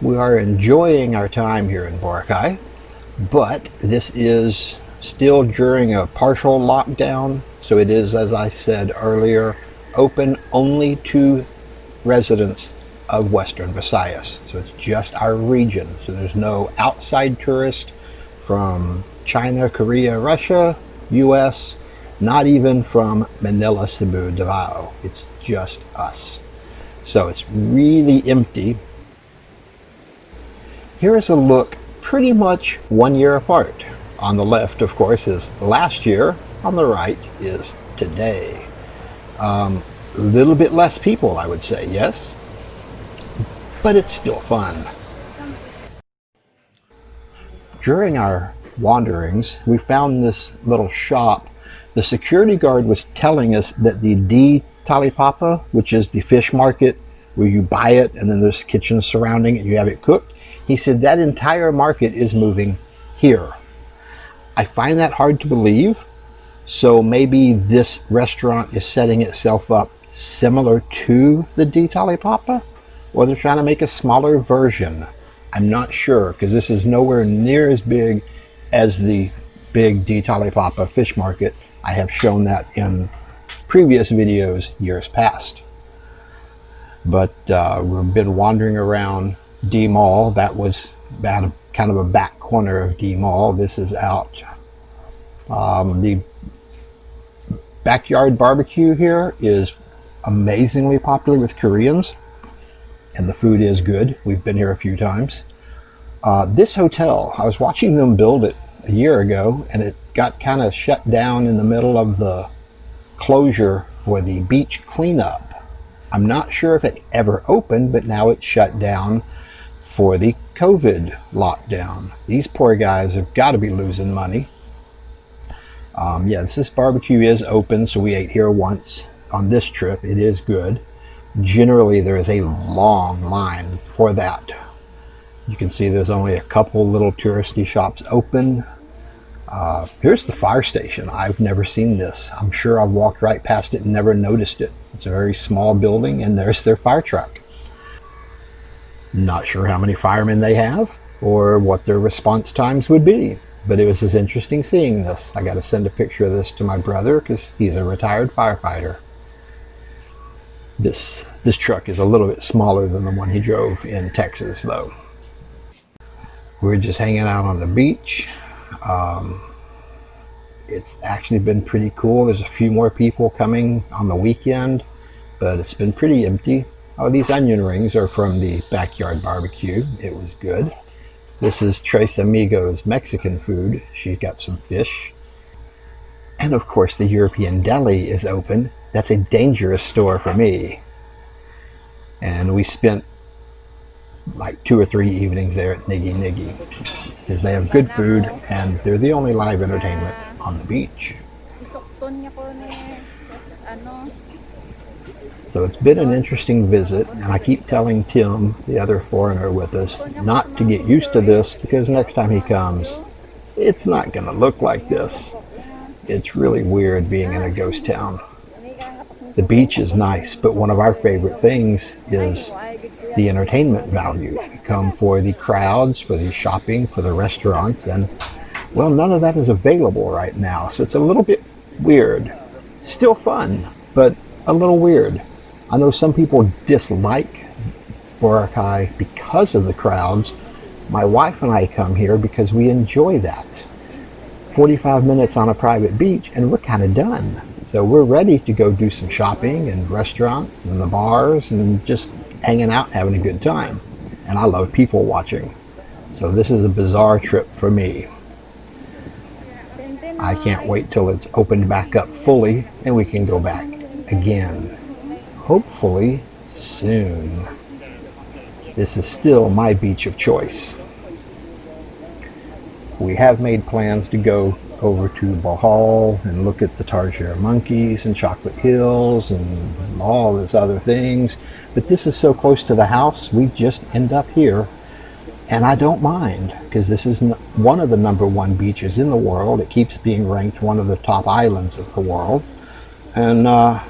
We are enjoying our time here in Boracay, but this is still during a partial lockdown, so it is, as I said earlier, open only to residents of Western Visayas. So it's just our region, so there's no outside tourist from China, Korea, Russia, US, not even from Manila, Cebu, Davao. It's just us. So it's really empty. Here is a look pretty much 1 year apart. On the left, of course, is last year. On the right is today. A little bit less people, I would say, yes, but it's still fun. During our wanderings, we found this little shop. The security guard was telling us that the D Talipapa, which is the fish market where you buy it and then there's kitchens surrounding it and you have it cooked, he said that entire market is moving here. I find that hard to believe, so maybe this restaurant is setting itself up similar to the D Talipapa, or they're trying to make a smaller version. I'm not sure, because this is nowhere near as big as the big D Talipapa fish market. I have shown that in previous videos years past. But we've been wandering around D Mall. That was about kind of a back corner of D Mall. This is out. The backyard barbecue here is amazingly popular with Koreans, and the food is good. We've been here a few times. This hotel, I was watching them build it a year ago, and it got kind of shut down in the middle of the closure for the beach cleanup. I'm not sure if it ever opened, but now it's shut down for the COVID lockdown. These poor guys have got to be losing money. Yes, this barbecue is open, so we ate here once on this trip. It is good. Generally, there is a long line for that. You can see there's only a couple little touristy shops open. Here's the fire station. I've never seen this. I'm sure I've walked right past it and never noticed it. It's a very small building, and there's their fire truck. Not sure how many firemen they have or what their response times would be, but it was just interesting seeing this. I got to send a picture of this to my brother because he's a retired firefighter. This truck is a little bit smaller than the one he drove in Texas, though. We're just hanging out on the beach. It's actually been pretty cool. There's a few more people coming on the weekend, but it's been pretty empty. Oh, these onion rings are from the backyard barbecue. It was good. This is Tres Amigos Mexican food. She's got some fish. And of course the European deli is open. That's a dangerous store for me. And we spent like 2 or 3 evenings there at Niggy Niggy because they have good food and they're the only live entertainment on the beach. So it's been an interesting visit, and I keep telling Tim, the other foreigner with us, not to get used to this because next time he comes, it's not going to look like this. It's really weird being in a ghost town. The beach is nice, but one of our favorite things is the entertainment value. You come for the crowds, for the shopping, for the restaurants, and well, none of that is available right now, so it's a little bit weird. Still fun, but a little weird. I know some people dislike Boracay because of the crowds. My wife and I come here because we enjoy that. 45 minutes on a private beach and we're kind of done. So we're ready to go do some shopping and restaurants and the bars and just hanging out and having a good time. And I love people watching. So this is a bizarre trip for me. I can't wait till it's opened back up fully and we can go back again. Hopefully soon. This is still my beach of choice. We have made plans to go over to Bohol and look at the tarsier monkeys and Chocolate Hills and all these other things. But this is so close to the house, we just end up here. And I don't mind, because this is one of the #1 beaches in the world. It keeps being ranked one of the top islands of the world. And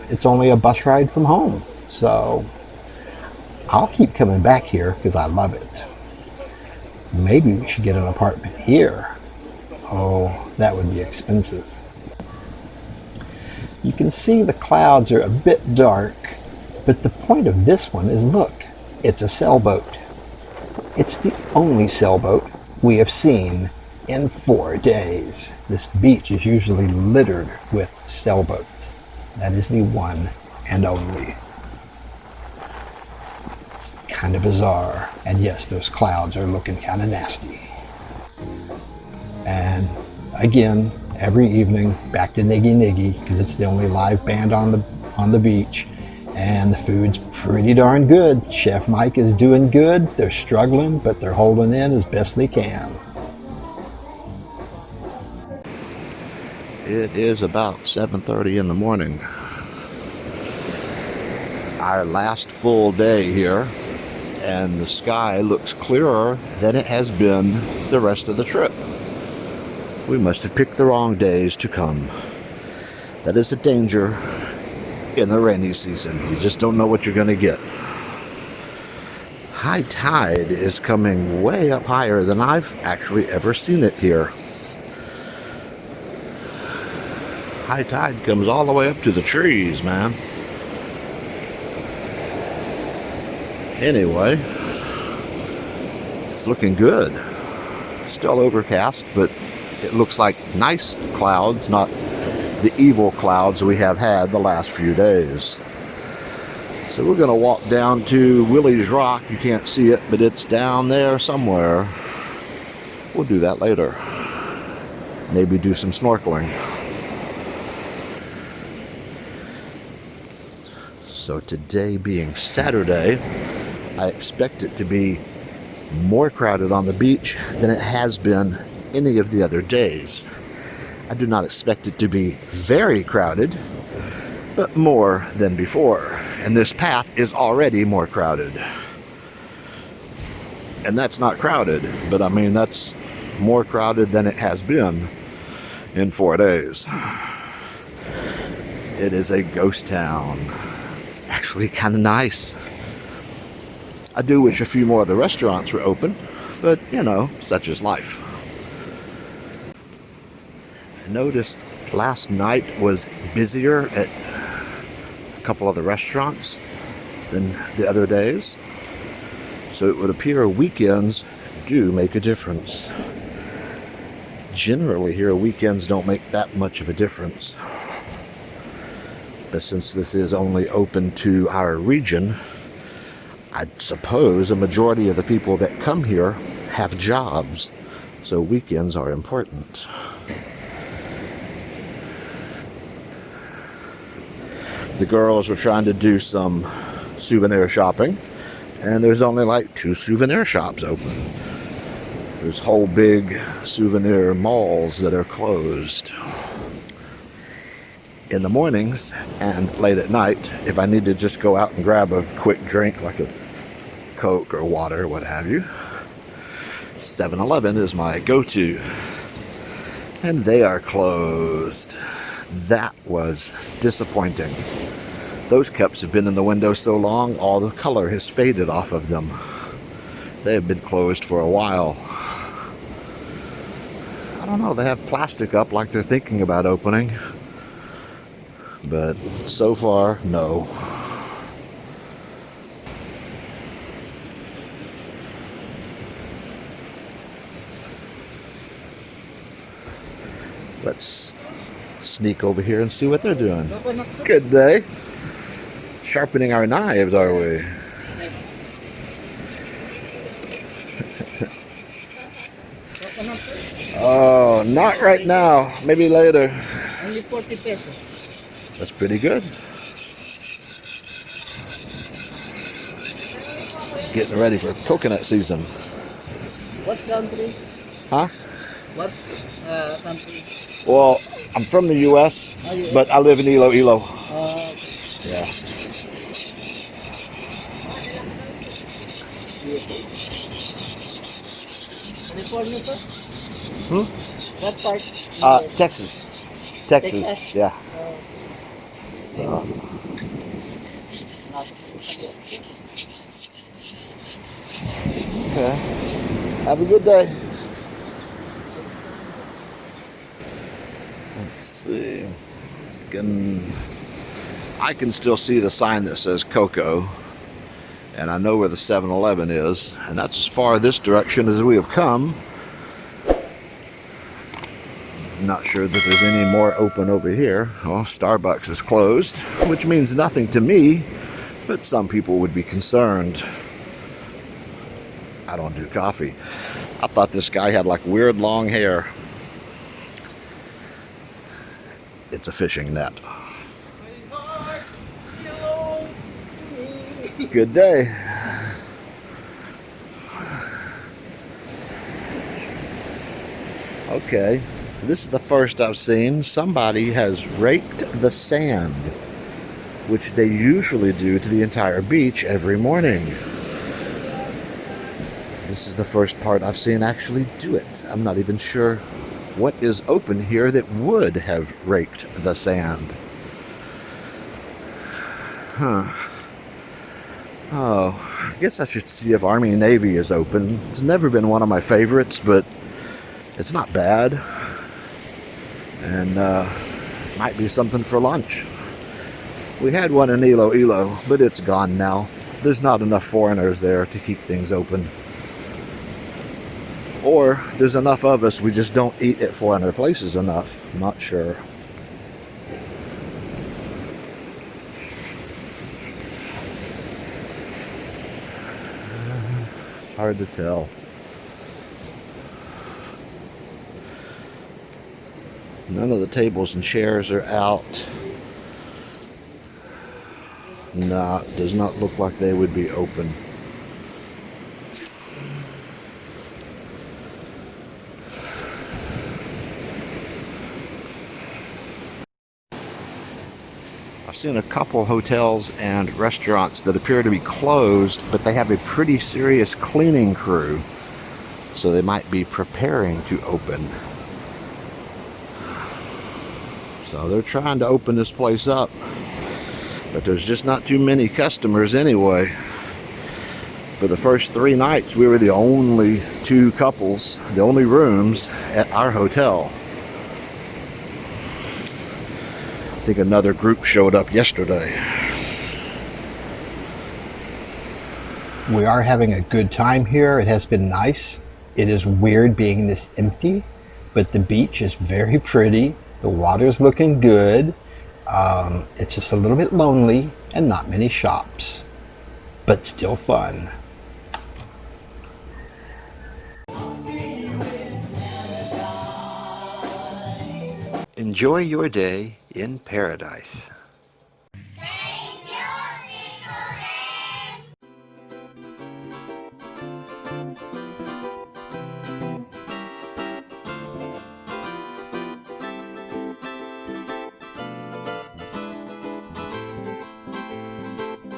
it's only a bus ride from home. So I'll keep coming back here because I love it. Maybe we should get an apartment here. Oh, that would be expensive. You can see the clouds are a bit dark, but the point of this one is, look, it's a sailboat. It's the only sailboat we have seen in 4 days. This beach is usually littered with sailboats. That is the one and only. It's kind of bizarre. And yes, those clouds are looking kind of nasty. And again, every evening, back to Niggy Niggy, because it's the only live band on the beach. And the food's pretty darn good. Chef Mike is doing good. They're struggling, but they're holding in as best they can. It is about 7:30 in the morning. Our last full day here, and the sky looks clearer than it has been the rest of the trip. We must have picked the wrong days to come. That is a danger in the rainy season. You just don't know what you're going to get. High tide is coming way up higher than I've actually ever seen it here. High tide comes all the way up to the trees, man. Anyway, it's looking good. Still overcast, but it looks like nice clouds, not the evil clouds we have had the last few days. So we're going to walk down to Willie's Rock. You can't see it, but it's down there somewhere. We'll do that later. Maybe do some snorkeling. So today being Saturday, I expect it to be more crowded on the beach than it has been any of the other days. I do not expect it to be very crowded, but more than before. And this path is already more crowded. And that's not crowded, but I mean, that's more crowded than it has been in 4 days. It is a ghost town. It's actually kind of nice. I do wish a few more of the restaurants were open, but you know, such is life. I noticed last night was busier at a couple of the restaurants than the other days. So it would appear weekends do make a difference. Generally here, weekends don't make that much of a difference. But since this is only open to our region, I suppose a majority of the people that come here have jobs, so weekends are important. The girls were trying to do some souvenir shopping, and there's only like 2 souvenir shops open. There's whole big souvenir malls that are closed. In the mornings and late at night, if I need to just go out and grab a quick drink like a Coke or water, what have you, 7-Eleven is my go-to. And they are closed. That was disappointing. Those cups have been in the window so long, all the color has faded off of them. They have been closed for a while. I don't know, they have plastic up like they're thinking about opening. But so far, no. Let's sneak over here and see what they're doing. Good day. Sharpening our knives, are we? Oh, not right now. Maybe later. Only 40 pesos. That's pretty good. Getting ready for coconut season. What country? Huh? What country? Well, I'm from the U.S., US? but I live in Iloilo. Yeah. California, sir? What part? Texas. Texas. Texas? Yeah. Okay. Have a good day. Let's see. I can still see the sign that says Coco, and I know where the 7-Eleven is, and that's as far this direction as we have come. Not sure that there's any more open over here. Well, Starbucks is closed, which means nothing to me, but some people would be concerned. I don't do coffee. I thought this guy had like weird long hair. It's a fishing net. Good day. Okay, this is the first I've seen. Somebody has raked the sand, which they usually do to the entire beach every morning. This is the first part I've seen actually do it. I'm not even sure what is open here that would have raked the sand. Huh. Oh, I guess I should see if Army and Navy is open. It's never been one of my favorites, but it's not bad. And might be something for lunch. We had one in Iloilo, but it's gone now. There's not enough foreigners there to keep things open. Or there's enough of us, we just don't eat at foreigner places enough. I'm not sure. Hard to tell. None of the tables and chairs are out. Nah, it does not look like they would be open. I've seen a couple hotels and restaurants that appear to be closed, but they have a pretty serious cleaning crew, so they might be preparing to open. So they're trying to open this place up, but there's just not too many customers anyway. For the first 3 nights, we were the only 2 couples, the only rooms at our hotel. I think another group showed up yesterday. We are having a good time here. It has been nice. It is weird being this empty, but the beach is very pretty. The water's looking good. It's just a little bit lonely and not many shops, but still fun. Enjoy your day in paradise.